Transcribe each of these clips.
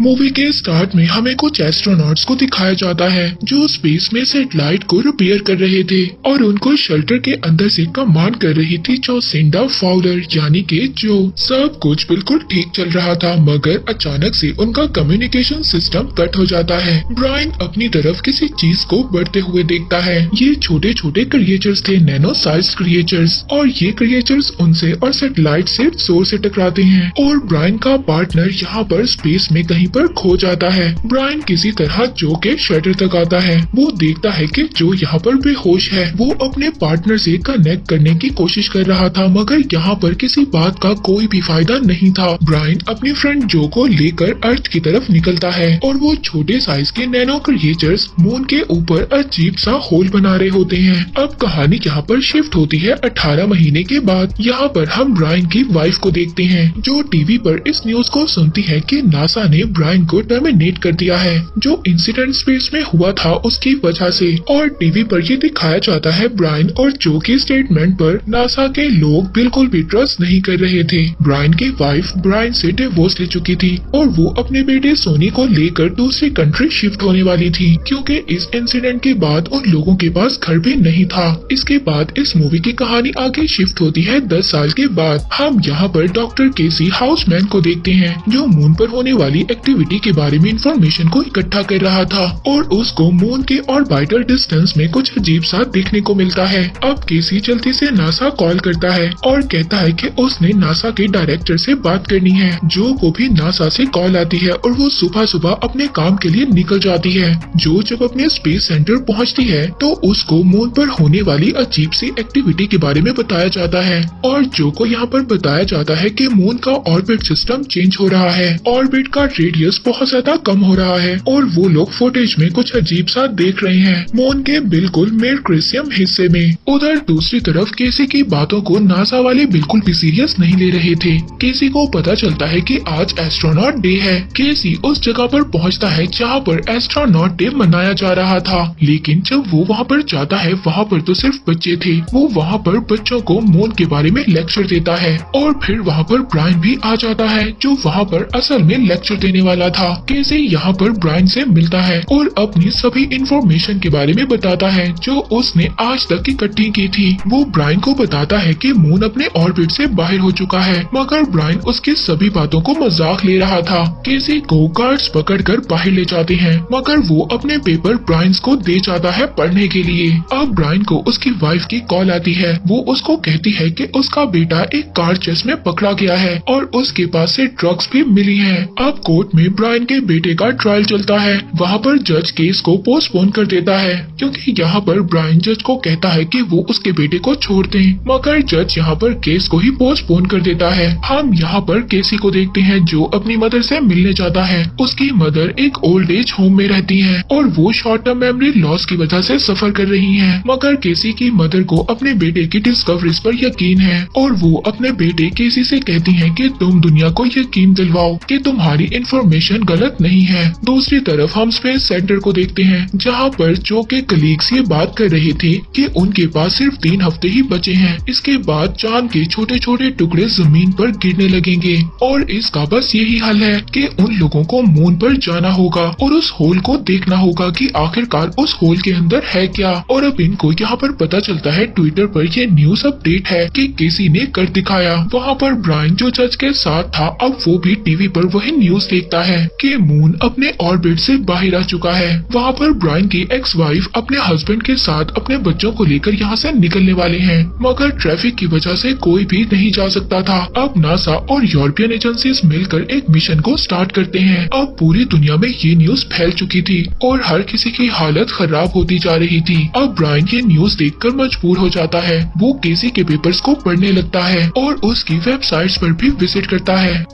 Movie के start में हमें कुछ एस्ट्रोनॉट्स को दिखाया जाता है जो स्पेस में सैटेलाइट को रिपेयर कर रहे थे और उनको शेल्टर के अंदर से कमांड कर रही थी जोसिंडा फाउलर यानी कि जो। सब कुछ बिल्कुल ठीक चल रहा था मगर अचानक से उनका कम्युनिकेशन सिस्टम कट हो जाता है। ब्रायन अपनी तरफ किसी चीज को बढ़ते हुए देखता है। ये छोटे छोटे क्रिएचर्स थे, नैनो साइज क्रिएचर्स, और ये क्रिएचर्स उनसे और सैटेलाइट से जोर से टकराते हैं और ब्रायन का पार्टनर यहाँ पर स्पेस में कहीं पर खो जाता है। ब्रायन किसी तरह जो के शेल्टर तक आता है। वो देखता है कि जो यहाँ पर बेहोश है। वो अपने पार्टनर से कनेक्ट करने की कोशिश कर रहा था मगर यहाँ पर किसी बात का कोई भी फायदा नहीं था। ब्रायन अपनी फ्रेंड जो को लेकर अर्थ की तरफ निकलता है और वो छोटे साइज के नैनो क्रिएचर्स मून के ऊपर अजीब सा होल बना रहे होते हैं। अब कहानी यहाँ पर शिफ्ट होती है 18 महीने के बाद। यहाँ पर हम ब्रायन की वाइफ को देखते हैं जो टीवी पर इस न्यूज को सुनती है कि नासा ने ब्रायन को टर्मिनेट कर दिया है जो इंसिडेंट स्पेस में हुआ था उसकी वजह से। और टीवी पर ये दिखाया जाता है ब्रायन और जो की स्टेटमेंट पर नासा के लोग बिल्कुल भी ट्रस्ट नहीं कर रहे थे। ब्रायन की वाइफ ब्रायन से डिवोर्स ले चुकी थी और वो अपने बेटे सोनी को लेकर दूसरी कंट्री शिफ्ट होने वाली थी क्योंकि इस इंसिडेंट के बाद उन लोगों के पास घर भी नहीं था। इसके बाद इस मूवी की कहानी आगे शिफ्ट होती है 10 साल के बाद। हम यहाँ पर डॉक्टर केसी हाउसमैन को देखते हैं जो मून पर होने वाली एक्टिविटी के बारे में इंफॉर्मेशन को इकट्ठा कर रहा था और उसको मून के ऑर्बिटल डिस्टेंस में कुछ अजीब सा देखने को मिलता है। अब केसी जल्दी से नासा कॉल करता है और कहता है कि उसने नासा के डायरेक्टर से बात करनी है। जो को भी नासा से कॉल आती है और वो सुबह सुबह अपने काम के लिए निकल जाती है। जो जब अपने स्पेस सेंटर पहुंचती है तो उसको मून पर होने वाली अजीब सी एक्टिविटी के बारे में बताया जाता है और जो को यहाँ पर बताया जाता है कि मून का ऑर्बिट सिस्टम चेंज हो रहा है। ऑर्बिट का रेडियस बहुत ज्यादा कम हो रहा है और वो लोग फुटेज में कुछ अजीब सा देख रहे हैं मून के बिल्कुल मेरक्रेसियम हिस्से में। उधर दूसरी तरफ केसी की बातों को नासा वाले बिल्कुल भी सीरियस नहीं ले रहे थे। केसी को पता चलता है कि आज एस्ट्रोनॉट डे है। केसी उस जगह पर पहुंचता है जहां पर एस्ट्रोनॉट डे मनाया जा रहा था लेकिन जब वो वहां पर जाता है वहां पर तो सिर्फ बच्चे थे। वो वहां पर बच्चों को मून के बारे में लेक्चर देता है और फिर वहां पर ब्रायन भी आ जाता है जो वहां पर असल में लेक्चर देने वाला था। केसी यहाँ पर ब्रायन से मिलता है और अपनी सभी इंफॉर्मेशन के बारे में बताता है जो उसने आज तक इकट्ठी की थी। वो ब्रायन को बताता है कि मून अपने ऑर्बिट से बाहर हो चुका है मगर ब्रायन उसकी सभी बातों को मजाक ले रहा था। केसी को गार्ड्स पकड़कर बाहर ले जाते हैं मगर वो अपने पेपर ब्रायन को दे जाता है पढ़ने के लिए। अब ब्रायन को उसकी वाइफ की कॉल आती है। वो उसको कहती है कि उसका बेटा एक कार चेस में पकड़ा गया है और उसके पास से ड्रग्स भी मिली है। अब कोर्ट में ब्रायन के बेटे का ट्रायल चलता है। वहाँ पर जज केस को पोस्टपोन कर देता है क्योंकि यहाँ पर ब्रायन जज को कहता है कि वो उसके बेटे को छोड़ दें मगर जज यहाँ पर केस को ही पोस्टपोन कर देता है। हम यहाँ पर केसी को देखते हैं जो अपनी मदर से मिलने जाता है। उसकी मदर एक ओल्ड एज होम में रहती है और वो शॉर्ट टर्म मेमोरी लॉस की वजह से सफर कर रही हैं। मगर केसी की मदर को अपने बेटे की डिस्कवरीज पर यकीन है और वो अपने बेटे केसी से कहती हैं कि तुम दुनिया को यकीन दिलवाओ कि तुम्हारी इंफॉर्मेशन गलत नहीं है। दूसरी तरफ हम स्पेस सेंटर को देखते हैं जहाँ पर जो के कलीग्स ये बात कर रहे थे कि उनके पास सिर्फ 3 हफ्ते ही बचे हैं। इसके बाद चांद के छोटे छोटे टुकड़े जमीन पर गिरने लगेंगे और इसका बस यही हल है कि उन लोगों को मून पर जाना होगा और उस होल को देखना होगा कि आखिरकार उस होल के अंदर है क्या। और अब इनको यहाँ पर पता चलता है ट्विटर पर ये न्यूज अपडेट है कि केसी ने कर दिखाया। वहाँ पर ब्रायन जो जज के साथ था अब वो भी टीवी पर वही न्यूज देखता है कि मून अपने ऑर्बिट से बाहर आ चुका है। वहाँ पर ब्रायन की एक्स वाइफ अपने हस्बैंड के साथ अपने बच्चों को लेकर यहाँ से निकलने वाले हैं मगर ट्रैफिक की वजह से कोई भी नहीं जा सकता था। अब नासा और यूरोपियन एजेंसीज मिलकर एक मिशन को स्टार्ट करते हैं। अब पूरी दुनिया में ये न्यूज फैल चुकी थी और हर किसी की हालत खराब होती जा रही थी। अब ब्रायन ये न्यूज देखकर मजबूर हो जाता है। वो केसी के पेपर्स को पढ़ने लगता है और उसकी वेबसाइट्स पर भी विजिट करता है।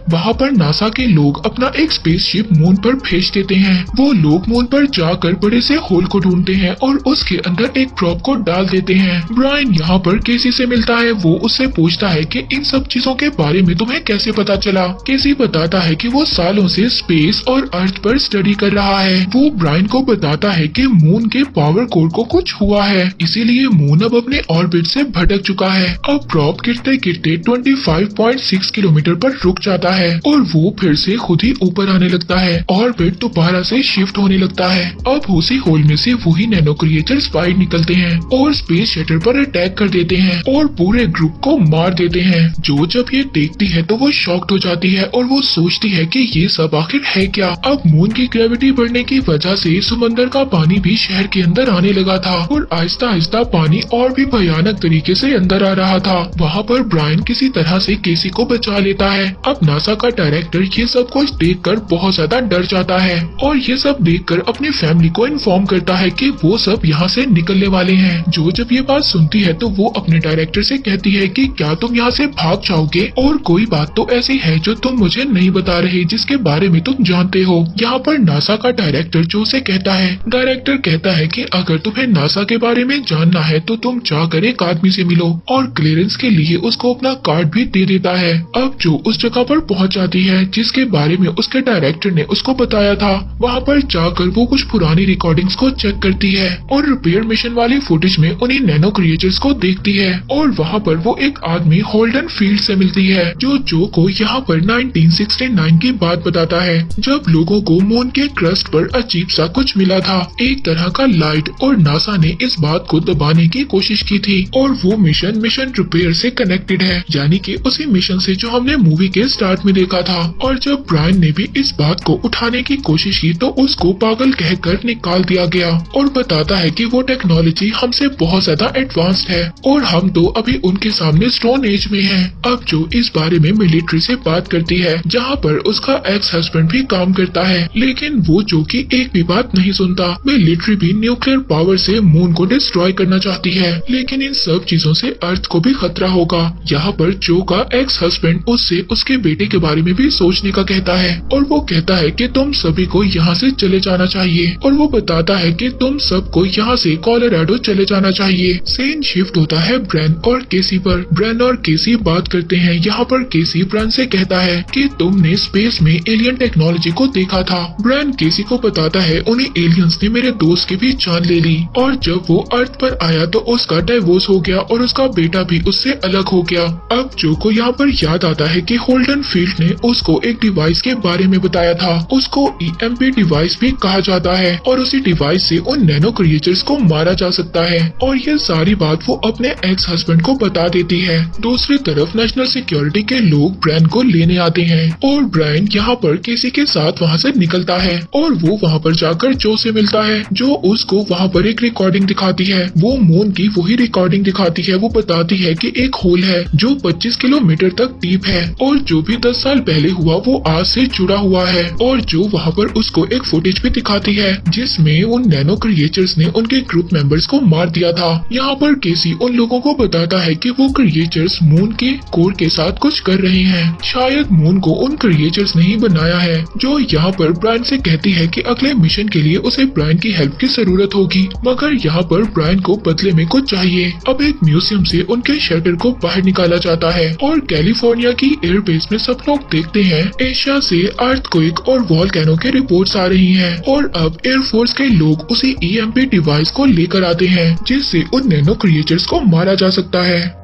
वहाँ पर नासा के लोग अपना एक स्पेसशिप मून पर भेज देते हैं। वो लोग मून पर जाकर बड़े से होल को ढूंढते हैं और उसके अंदर एक प्रोब को डाल देते हैं। ब्रायन यहाँ पर केसी से मिलता है। वो उससे पूछता है कि इन सब चीजों के बारे में तुम्हें कैसे पता चला। केसी बताता है कि वो सालों से स्पेस और अर्थ पर स्टडी कर रहा है। वो ब्रायन को बताता है कि मून के पावर कोर को कुछ हुआ है, इसीलिए मून अब अपने ऑर्बिट से भटक चुका है। अब प्रोब गिरते गिरते 25.6 किलोमीटर पर रुक जाता है है और वो फिर से खुद ही ऊपर आने लगता है और फिर दोबारा से शिफ्ट होने लगता है। अब उसी होल में से वही नैनो क्रिएचर्स बाहर निकलते हैं और स्पेस शटल पर अटैक कर देते हैं और पूरे ग्रुप को मार देते हैं। जो जब ये देखती है तो वो शॉक्ड हो जाती है और वो सोचती है कि ये सब आखिर है क्या। अब मून की ग्रेविटी बढ़ने की वजह से समंदर का पानी भी शहर के अंदर आने लगा था और आहिस्ता आहिस्ता पानी और भी भयानक तरीके से अंदर आ रहा था। वहाँ पर ब्रायन किसी तरह से केसी को बचा लेता है। अब नासा का डायरेक्टर ये सब कुछ देखकर बहुत ज्यादा डर जाता है और ये सब देखकर अपनी फैमिली को इन्फॉर्म करता है कि वो सब यहाँ से निकलने वाले हैं। जो जब ये बात सुनती है तो वो अपने डायरेक्टर से कहती है कि क्या तुम यहाँ से भाग जाओगे और कोई बात तो ऐसी है जो तुम मुझे नहीं बता रहे जिसके बारे में तुम जानते हो। यहाँ पर नासा का डायरेक्टर जो से कहता है, डायरेक्टर कहता है कि अगर तुम्हें नासा के बारे में जानना है तो तुम जाकर एक आदमी से मिलो और क्लियरेंस के लिए उसको अपना कार्ड भी दे देता है। अब जो उस जगह पर पहुंच जाती है जिसके बारे में उसके डायरेक्टर ने उसको बताया था, वहाँ पर जाकर वो कुछ पुरानी रिकॉर्डिंग्स को चेक करती है और रिपेयर मिशन वाली फुटेज में उन्हीं नैनो क्रिएचर्स को देखती है और वहाँ पर वो एक आदमी होल्डन फील्ड से मिलती है जो को यहाँ पर 1969 की बात बताता है जब लोगों को मून के क्रस्ट पर अजीब सा कुछ मिला था, एक तरह का लाइट, और नासा ने इस बात को दबाने की कोशिश की थी और वो मिशन रिपेयर से कनेक्टेड है, यानी कि उसी मिशन से जो हमने मूवी के स्टार्ट में देखा था। और जब ब्रायन ने भी इस बात को उठाने की कोशिश की तो उसको पागल कहकर निकाल दिया गया और बताता है कि वो टेक्नोलॉजी हमसे बहुत ज्यादा एडवांस्ड है और हम तो अभी उनके सामने स्टोन एज में हैं। अब जो इस बारे में मिलिट्री से बात करती है जहाँ पर उसका एक्स हस्बैंड भी काम करता है, लेकिन वो जो कि एक भी बात नहीं सुनता। मिलिट्री भी न्यूक्लियर पावर से मून को डिस्ट्रॉय करना चाहती है, लेकिन इन सब चीजों से अर्थ को भी खतरा होगा। यहाँ पर जो का एक्स हस्बैंड उससे उसके बेटे के बारे में भी सोचने का कहता है और वो कहता है कि तुम सभी को यहाँ से चले जाना चाहिए और वो बताता है कि तुम सबको यहाँ से कोलोराडो चले जाना चाहिए। सीन शिफ्ट होता है ब्रैन और केसी पर। ब्रैन और केसी बात करते हैं। यहाँ पर केसी ब्रैन से कहता है कि तुमने स्पेस में एलियन टेक्नोलॉजी को देखा था। ब्रैन केसी को बताता है उन्हें एलियंस ने मेरे दोस्त की भी जान ले ली और जब वो अर्थ पर आया तो उसका डाइवोर्स हो गया और उसका बेटा भी उससे अलग हो गया। अब जो को यहाँ पर याद आता है कि होल्डन फील्ड ने उसको एक डिवाइस के बारे में बताया था, उसको EMP डिवाइस भी कहा जाता है और उसी डिवाइस से उन नैनो क्रिएचर्स को मारा जा सकता है और ये सारी बात वो अपने एक्स हस्बैंड को बता देती है। दूसरी तरफ नेशनल सिक्योरिटी के लोग ब्रायन को लेने आते हैं और ब्रायन यहाँ पर केसी के साथ वहाँ से निकलता है और वो वहाँ पर जाकर जो से मिलता है जो उसको वहाँ पर एक रिकॉर्डिंग दिखाती है। वो मून की वही रिकॉर्डिंग दिखाती है। वो बताती है कि एक होल है जो 25 किलोमीटर तक डीप है और जो भी 10 साल पहले हुआ वो आज से जुड़ा हुआ है और जो वहाँ पर उसको एक फुटेज भी दिखाती है जिसमें उन नैनो क्रिएचर्स ने उनके ग्रुप मेंबर्स को मार दिया था। यहाँ पर केसी उन लोगों को बताता है कि वो क्रिएचर्स मून के कोर के साथ कुछ कर रहे हैं, शायद मून को उन क्रिएचर्स ने ही बनाया है। जो यहाँ पर ब्रायन से कहती है कि अगले मिशन के लिए उसे ब्रायन की हेल्प की जरूरत होगी, मगर यहाँ पर ब्रायन को बदले में कुछ चाहिए। अब एक म्यूजियम से उनके शटर को बाहर निकाला जाता है और कैलिफोर्निया की एयरबेस में सब लोग देखते हैं एशिया से अर्थक्वेक और वॉल्केनो के रिपोर्ट्स आ रही हैं और अब एयरफोर्स के लोग उसी EMP डिवाइस को लेकर आते हैं जिससे उन नैनो क्रिएचर्स को मारा जा सकता है।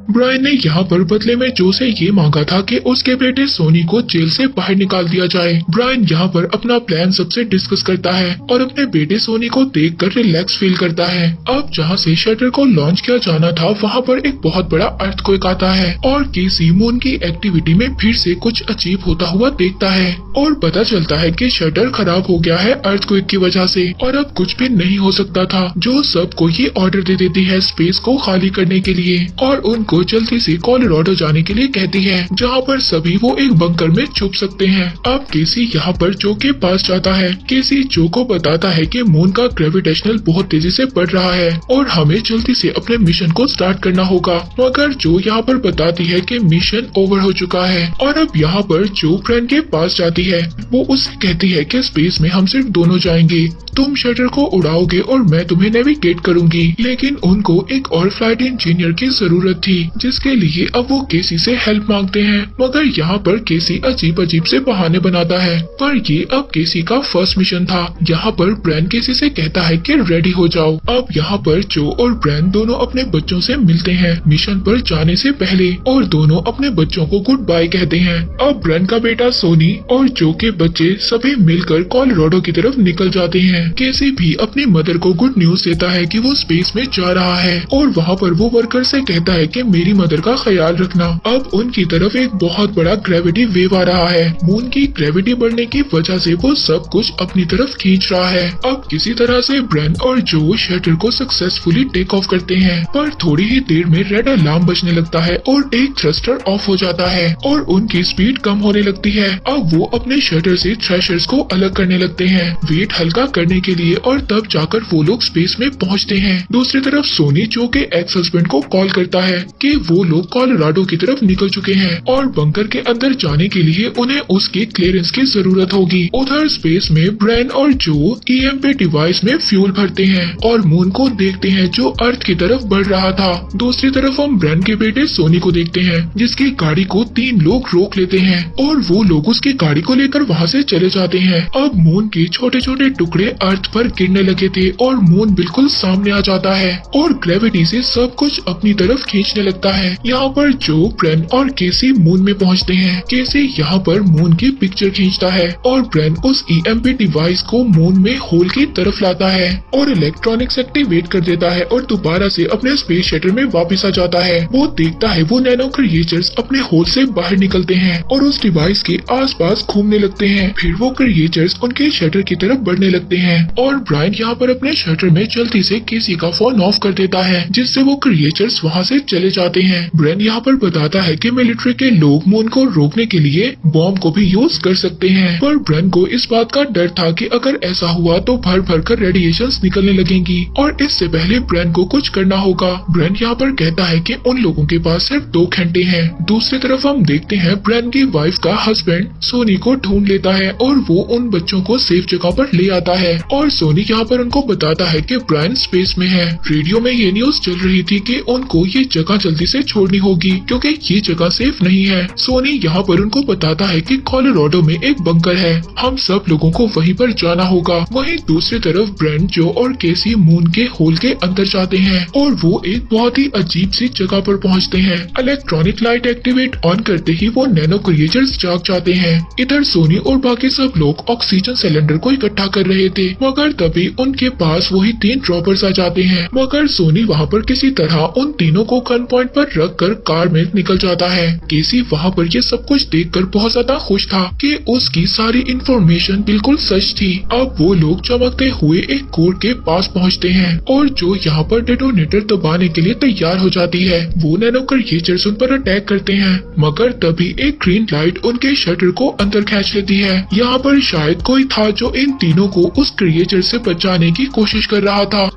ब्रायन ने यहाँ पर बदले में जो से ये मांगा था कि उसके बेटे सोनी को जेल से बाहर निकाल दिया जाए। ब्रायन यहाँ पर अपना प्लान सबसे डिस्कस करता है और अपने बेटे सोनी को देखकर रिलैक्स फील करता है। अब जहाँ से शटर को लॉन्च किया जाना था वहाँ पर एक बहुत बड़ा अर्थक्वेक आता है और केसी मून की एक्टिविटी में फिर से कुछ अजीब होता हुआ देखता है और पता चलता है कि शटर खराब हो गया है अर्थक्वेक की वजह से और अब कुछ भी नहीं हो सकता था। जो सबको ये ऑर्डर दे देती है स्पेस को खाली करने के लिए और उनको जल्दी से कोलोराडो जाने के लिए कहती है जहाँ पर सभी वो एक बंकर में छुप सकते हैं। अब केसी यहाँ पर जो के पास जाता है। केसी जो को बताता है कि मून का ग्रेविटेशनल बहुत तेजी से बढ़ रहा है और हमें जल्दी से अपने मिशन को स्टार्ट करना होगा, मगर जो यहाँ पर बताती है कि मिशन ओवर हो चुका है। और अब यहाँ पर जो ब्रायन के पास जाती है वो उससे कहती है कि स्पेस में हम सिर्फ दोनों जाएंगे, तुम शटर को उड़ाओगे और मैं तुम्हें नेविगेट करूंगी। लेकिन उनको एक और फ्लाइट इंजीनियर की जरूरत थी जिसके लिए अब वो केसी से हेल्प मांगते हैं। मगर यहाँ पर केसी अजीब अजीब से बहाने बनाता है, पर ये अब केसी का फर्स्ट मिशन था। यहाँ पर ब्रैन केसी से कहता है कि रेडी हो जाओ। अब यहाँ पर जो और ब्रैन दोनों अपने बच्चों से मिलते हैं मिशन पर जाने से पहले, और दोनों अपने बच्चों को गुड बाय कहते हैं। अब ब्रैन का बेटा सोनी और जो के बच्चे सभी मिलकर कोलोराडो की तरफ निकल जाते हैं। केसी भी अपनी मदर को गुड न्यूज देता है कि वो स्पेस में जा रहा है, और वहाँ पर वो वर्कर से कहता है कि मेरी मदर का ख्याल रखना। अब उनकी तरफ एक बहुत बड़ा ग्रेविटी वेव आ रहा है। मून की ग्रेविटी बढ़ने की वजह से वो सब कुछ अपनी तरफ खींच रहा है। अब किसी तरह से ब्रैन और जो शटर को सक्सेसफुली टेक ऑफ करते हैं, पर थोड़ी ही देर में रेड अलार्म बजने लगता है और एक थ्रस्टर ऑफ हो जाता है और उनकी स्पीड कम होने लगती है। अब वो अपने शटर से थ्रैशर्स को अलग करने लगते हैं वेट हल्का करने के लिए, और तब जाकर वो लोग स्पेस में पहुंचते हैं। दूसरी तरफ सोनी जो के एक्स हस्बैंड को कॉल करता है कि वो लोग कोलोराडो की तरफ निकल चुके हैं और बंकर के अंदर जाने के लिए उन्हें उसके क्लियरेंस की जरूरत होगी। उधर स्पेस में ब्रैन और जो ईएमपी डिवाइस में फ्यूल भरते हैं और मून को देखते हैं जो अर्थ की तरफ बढ़ रहा था। दूसरी तरफ हम ब्रैन के बेटे सोनी को देखते हैं जिसकी गाड़ी को 3 लोग रोक लेते हैं और वो लोग उसकी गाड़ी को लेकर वहाँ से चले जाते हैं। अब मून के छोटे छोटे टुकड़े अर्थ पर गिरने लगे थे और मून बिल्कुल सामने आ जाता है और ग्रेविटी से सब कुछ अपनी तरफ खींचने लगता है। यहाँ पर जो ब्रैन और केसी मून में पहुँचते हैं। केसी यहाँ पर मून की पिक्चर खींचता है और ब्रैन उस ईएमपी डिवाइस को मून में होल की तरफ लाता है और इलेक्ट्रॉनिक्स एक्टिवेट कर देता है और दोबारा से अपने स्पेस शटल में वापस आ जाता है। वो देखता है वो नैनो क्रिएचर्स अपने होल से बाहर निकलते हैं और उस डिवाइस के आसपास घूमने लगते हैं। फिर वो क्रिएचर्स उनके शटर की तरफ बढ़ने लगते हैं और ब्रायन यहाँ पर अपने शटर में जल्दी से केसी का फोन ऑफ कर देता है जिससे वो क्रिएचर्स वहाँ से चले जाते हैं। ब्रायन यहाँ पर बताता है कि मिलिट्री के लोग मून को रोकने के लिए बॉम्ब को भी यूज कर सकते हैं, पर ब्रायन को इस बात का डर था कि अगर ऐसा हुआ तो भर भर कर रेडिएशंस निकलने लगेंगी और इससे पहले ब्रायन को कुछ करना होगा। ब्रायन यहाँ पर कहता है कि उन लोगों के पास सिर्फ 2 घंटे हैं। दूसरी तरफ हम देखते हैं ब्रायन की वाइफ का हस्बैंड सोनी को ढूंढ लेता है और वो उन बच्चों को सेफ जगह पर ले आता है और सोनी यहाँ पर उनको बताता है कि ब्रायन स्पेस में है। रेडियो में ये न्यूज चल रही थी कि उनको ये जगह जल्दी से छोड़नी होगी क्योंकि ये जगह सेफ नहीं है। सोनी यहाँ पर उनको बताता है कि कोलोराडो में एक बंकर है, हम सब लोगों को वहीं पर जाना होगा। वहीं दूसरी तरफ ब्रायन, जो और केसी मून के होल के अंदर जाते हैं और वो एक बहुत ही अजीब सी जगह पर पहुंचते हैं। इलेक्ट्रॉनिक लाइट एक्टिवेट ऑन करते ही वो नैनो क्रिएचर्स जाग जाते हैं। इधर सोनी और बाकी सब लोग ऑक्सीजन सिलेंडर को इकट्ठा कर रहे थे मगर तभी उनके पास वही 3 ड्रॉपर्स आ जाते हैं, मगर सोनी वहाँ पर किसी तरह उन तीनों को गन पॉइंट पर रख कर कार में निकल जाता है। केसी वहाँ पर ये सब कुछ देखकर बहुत ज्यादा खुश था कि उसकी सारी इंफॉर्मेशन बिल्कुल सच थी। अब वो लोग चमकते हुए एक कोर्ट के पास पहुँचते हैं और जो यहाँ पर डेटोनेटर दबाने के लिए तैयार हो जाती है। वो नैनो क्रिएचर्स उन पर अटैक करते हैं मगर तभी एक ग्रीन लाइट उनके शटर को अंदर खींच लेती है। यहाँ पर शायद कोई था जो इन तीनों को उस क्रिएचर से बचाने की कोशिश कर रहा था।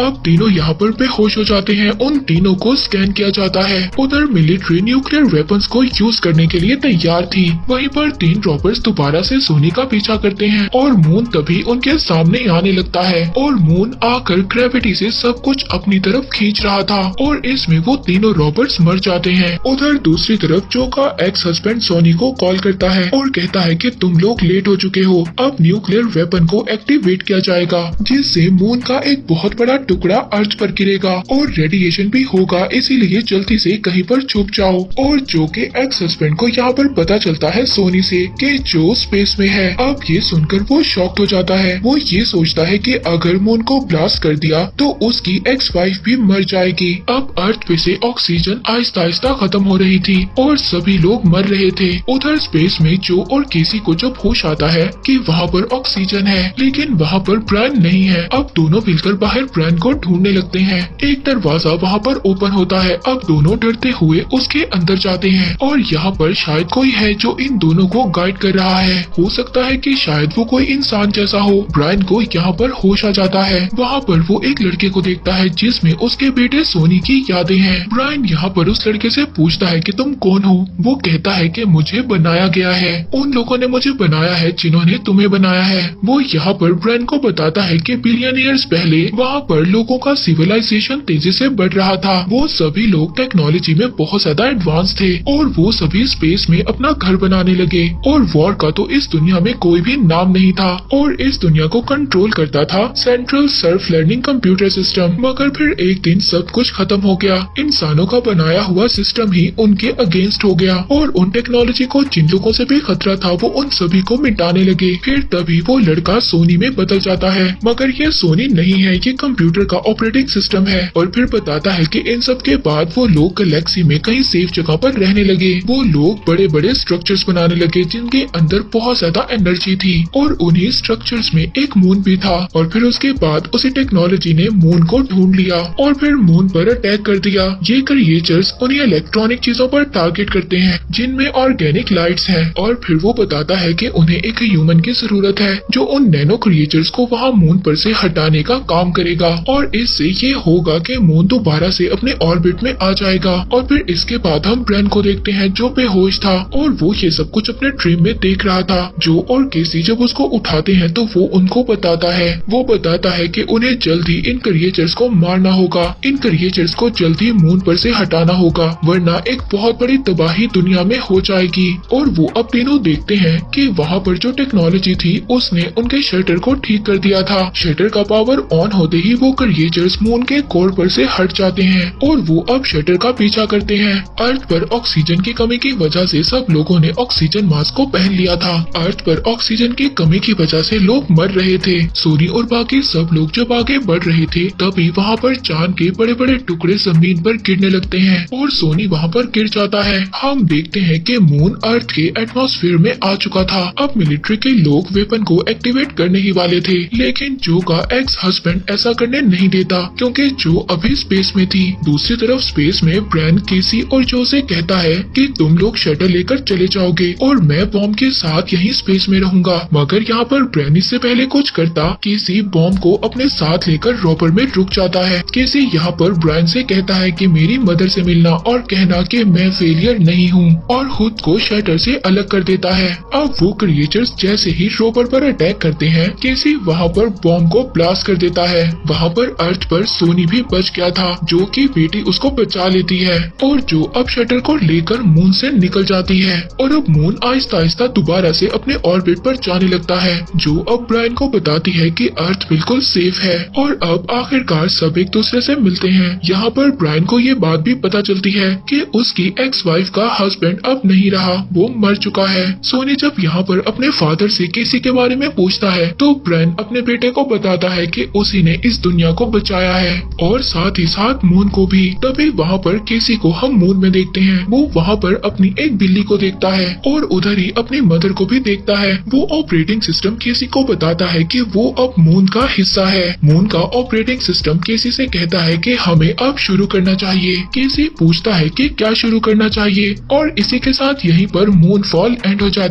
अब तीनों यहाँ पर बेहोश हो जाते हैं। उन तीनों को स्कैन किया जाता है। उधर मिलिट्री न्यूक्लियर वेपन्स को यूज करने के लिए तैयार थी। वहीं पर 3 ड्रॉपर्स दोबारा से सोनी का पीछा करते हैं और मून तभी उनके सामने आने लगता है और मून आकर ग्रेविटी से सब कुछ अपनी तरफ खींच रहा था और इसमें वो तीनों रॉबर्ट्स मर जाते हैं। उधर दूसरी तरफ जो का एक्स हस्बैंड सोनी को कॉल करता है और कहता है कि तुम लोग लेट हो चुके हो, अब न्यूक्लियर वेपन को एक्टिवेट किया जाएगा जिससे मून का एक बहुत बड़ा टुकड़ा अर्थ पर गिरेगा और रेडिएशन भी होगा, इसीलिए जल्दी से कहीं पर छुप जाओ। और जो के एक्स हस्बैंड को यहाँ पर पता चलता है सोनी से कि जो स्पेस में है। अब ये सुनकर वो शॉक्ड हो जाता है। वो ये सोचता है कि अगर मून को ब्लास्ट कर दिया तो उसकी एक्स वाइफ भी मर जाएगी। अब अर्थ पे से ऑक्सीजन आहिस्ता आहिस्ता खत्म हो रही थी और सभी लोग मर रहे थे। उधर स्पेस में जो और केसी को जब होश आता है कि वहाँ पर ऑक्सीजन है लेकिन वहाँ पर ब्रायन नहीं है। अब दोनों मिलकर बाहर ब्रायन को ढूंढने लगते हैं। एक दरवाजा वहाँ पर ओपन होता है। अब दोनों डरते हुए उसके अंदर जाते हैं और यहाँ पर शायद कोई है जो इन दोनों को गाइड कर रहा है। हो सकता है कि शायद वो कोई इंसान जैसा हो। ब्रायन को यहाँ पर होश आ जाता है। वहाँ पर वो एक लड़के को देखता है जिसमें उसके बेटे सोनी की यादें हैं। ब्रायन यहाँ पर उस लड़के से पूछता है कि तुम कौन हो। वो कहता है कि मुझे बनाया गया है, उन लोगों ने मुझे बनाया है जिन्होंने तुम्हें बनाया है। वो यहाँ पर ब्रायन को बताता है कि बिलियनियर्स पहले वहाँ पर पर लोगों का सिविलाइजेशन तेजी से बढ़ रहा था। वो सभी लोग टेक्नोलॉजी में बहुत ज्यादा एडवांस थे और वो सभी स्पेस में अपना घर बनाने लगे। और वॉर का तो इस दुनिया में कोई भी नाम नहीं था और इस दुनिया को कंट्रोल करता था central self learning computer system. मगर फिर एक दिन सब कुछ खत्म हो गया। इंसानों का बनाया हुआ सिस्टम ही उनके अगेंस्ट हो गया और उन टेक्नोलॉजी को जिन लोगों से भी खतरा था वो उन सभी को मिटाने लगे। फिर तभी वो लड़का सोनी में बदल जाता है, मगर ये सोनी नहीं है, ये कंप्यूटर का ऑपरेटिंग सिस्टम है। और फिर बताता है कि इन सब के बाद वो लोग गैलेक्सी में कहीं सेफ जगह पर रहने लगे। वो लोग बड़े बड़े स्ट्रक्चर्स बनाने लगे जिनके अंदर बहुत ज्यादा एनर्जी थी और उन्हीं स्ट्रक्चर्स में एक मून भी था। और फिर उसके बाद उसी टेक्नोलॉजी ने मून को ढूंढ लिया और फिर मून पर अटैक कर दिया। ये क्रिएचर्स उन्हीं इलेक्ट्रॉनिक चीजों पर टारगेट करते हैं जिनमें ऑर्गेनिक लाइट्स हैं। और फिर वो बताता है कि उन्हें एक ह्यूमन की जरूरत है जो उन नैनो क्रिएचर्स को वहाँ मून पर से हटाने का काम करेगा और इससे ये होगा कि मून दोबारा से अपने ऑर्बिट में आ जाएगा। और फिर इसके बाद हम ब्रैन को देखते हैं जो बेहोश था और वो ये सब कुछ अपने ड्रीम में देख रहा था। जो और केसी जब उसको उठाते हैं तो वो उनको बताता है, वो बताता है कि उन्हें जल्द ही इन क्रिएचर्स को मारना होगा, इन क्रिएचर्स को जल्द ही मून पर से हटाना होगा वरना एक बहुत बड़ी तबाही दुनिया में हो जाएगी। और वो अब तीनों देखते हैं कि वहाँ पर जो टेक्नोलॉजी थी उसने उनके शटर को ठीक कर दिया था। शटर का पावर ऑन होते ही वो क्रिएचर्स मून के कोर पर से हट जाते हैं और वो अब शटर का पीछा करते हैं। अर्थ पर ऑक्सीजन की कमी की वजह से सब लोगों ने ऑक्सीजन मास्क को पहन लिया था। अर्थ पर ऑक्सीजन की कमी की वजह से लोग मर रहे थे। सोनी और बाकी सब लोग जब आगे बढ़ रहे थे तभी वहाँ पर चांद के बड़े बड़े टुकड़े जमीन पर गिरने लगते हैं और सोनी वहाँ पर गिर जाता है। हम देखते हैं कि मून अर्थ के एटमॉस्फेयर में आ चुका था। अब मिलिट्री के लोग वेपन को एक्टिवेट करने ही वाले थे, लेकिन जो का एक्स हस्बैंड ऐसा करने नहीं देता क्योंकि जो अभी स्पेस में थी। दूसरी तरफ स्पेस में ब्रैन, केसी और जो से कहता है कि तुम लोग शटल लेकर चले जाओगे और मैं बॉम्ब के साथ यहीं स्पेस में रहूंगा। मगर यहाँ पर ब्रैन इससे पहले कुछ करता, केसी बॉम्ब को अपने साथ लेकर रॉपर में रुक जाता है। केसी यहाँ पर ब्रैन से कहता है कि मेरी मदर से मिलना और कहना कि मैं फेलियर नहीं हूँ और खुद को शटर से अलग कर देता है। अब वो क्रिएचर्स जैसे ही रॉपर पर अटैक करते हैं, केसी वहाँ पर बॉम्ब को ब्लास्ट कर देता है। वहाँ पर अर्थ पर सोनी भी बच गया था जो कि बेटी उसको बचा लेती है और जो अब शटर को लेकर मून से निकल जाती है। और अब मून आहिस्ता आहिस्ता दोबारा से अपने ऑर्बिट पर जाने लगता है जो अब ब्रायन को बताती है कि अर्थ बिल्कुल सेफ है। और अब आखिरकार सब एक दूसरे से मिलते हैं। यहाँ पर ब्रायन को ये बात भी पता चलती है कि उसकी एक्स वाइफ का हस्बैंड अब नहीं रहा, वो मर चुका है। सोनी जब यहाँ पर अपने फादर से केसी के बारे में पूछता है तो ब्रायन अपने बेटे को बताता है कि उसी ने इस दुनिया को बचाया है और साथ ही साथ मून को भी। तभी वहाँ पर केसी को हम मून में देखते हैं। वो वहाँ पर अपनी एक बिल्ली को देखता है और उधर ही अपनी मदर को भी देखता है। वो ऑपरेटिंग सिस्टम केसी को बताता है कि वो अब मून का हिस्सा है। मून का ऑपरेटिंग सिस्टम केसी से कहता है कि हमें अब शुरू करना चाहिए। केसी पूछता है कि क्या शुरू करना चाहिए और इसी के साथ यहीं पर मून फॉल एंड हो जाती